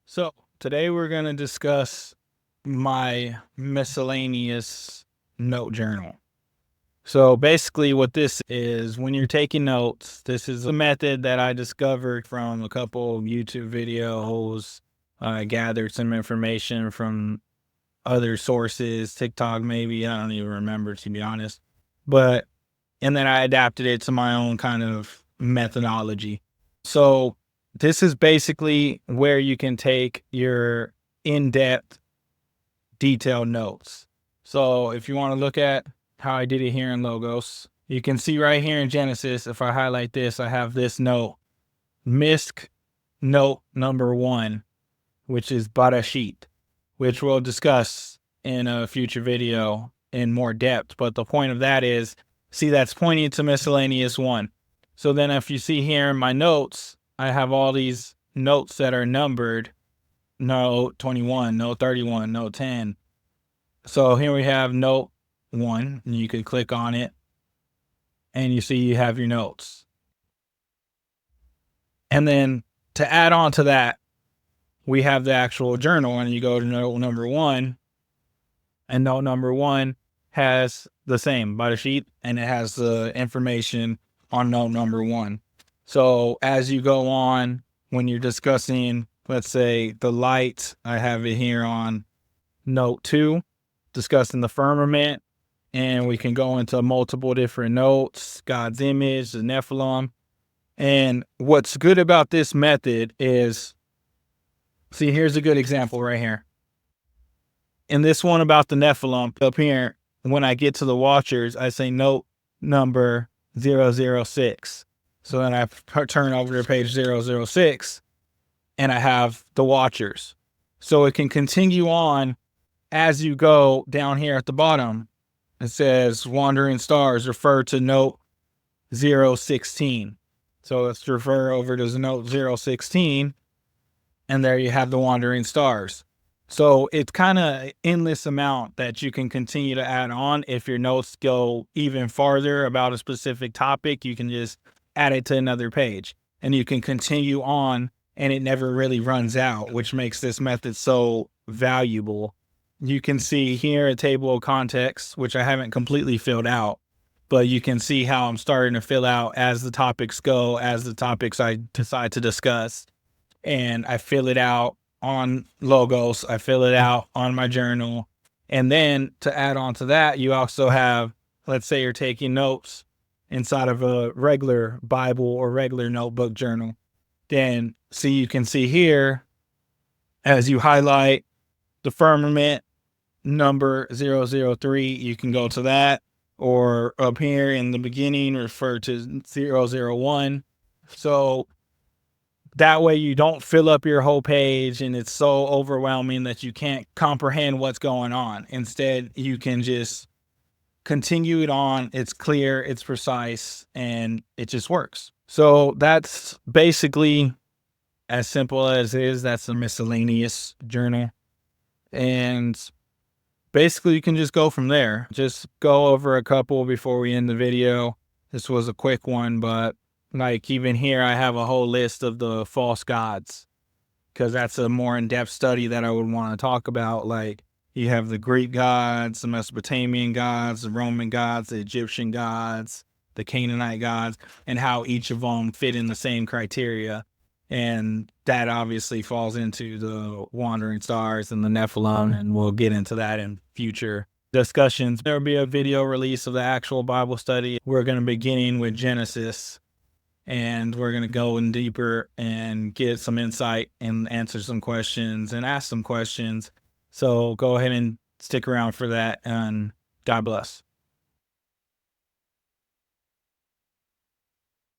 So today we're going to discuss my miscellaneous note journal. So basically what this is, when you're taking notes, this is a method that I discovered from a couple of YouTube videos. I gathered some information from other sources, TikTok maybe, I don't even remember to be honest. And then I adapted it to my own kind of methodology. So this is basically where you can take your in-depth detailed notes. So if you want to look at how I did it here in Logos, you can see right here in Genesis, if I highlight this, I have this note, MISC note number 1, which is Barashit, which we'll discuss in a future video in more depth. But the point of that is, see, that's pointing to miscellaneous 1. So then if you see here in my notes, I have all these notes that are numbered, note 21, note 31, note 10. So here we have note 1, and you could click on it, and you see you have your notes. And then to add on to that, we have the actual journal, and you go to note number 1, and note number 1 has the same by the sheet, and it has the information on note number 1. So as you go on, when you're discussing, let's say the light, I have it here on note 2, discussing the firmament, and we can go into multiple different notes, God's image, the Nephilim. And what's good about this method is, see, here's a good example right here. In this one about the Nephilim, up here, when I get to the watchers, I say note number 006. So then I turn over to page 006, and I have the watchers. So it can continue on as you go down here at the bottom. It says wandering stars, refer to note 016. So let's refer over to note 016, and there you have the wandering stars. So it's kind of endless amount that you can continue to add on. If your notes go even farther about a specific topic, you can just add it to another page, and you can continue on, and it never really runs out, which makes this method so valuable. You can see here a table of contents, which I haven't completely filled out, but you can see how I'm starting to fill out as the topics go, as the topics I decide to discuss. And I fill it out on Logos, I fill it out on my journal. And then to add on to that, you also have, let's say you're taking notes inside of a regular Bible or regular notebook journal. Then see, you can see here, as you highlight the firmament number 003, you can go to that, or up here in the beginning, refer to 001. So that way you don't fill up your whole page and it's so overwhelming that you can't comprehend what's going on. Instead, you can just continue it on. It's clear, it's precise, and it just works. So that's basically as simple as it is. That's a miscellaneous journal. And basically you can just go from there. Just go over a couple before we end the video. This was a quick one, but like even here, I have a whole list of the false gods, because that's a more in-depth study that I would want to talk about. Like you have the Greek gods, the Mesopotamian gods, the Roman gods, the Egyptian gods, the Canaanite gods, and how each of them fit in the same criteria. And that obviously falls into the wandering stars and the Nephilim, and we'll get into that in future discussions. There'll be a video release of the actual Bible study. We're going to be beginning with Genesis, and we're going to go in deeper and get some insight and answer some questions and ask some questions. So go ahead and stick around for that, and God bless.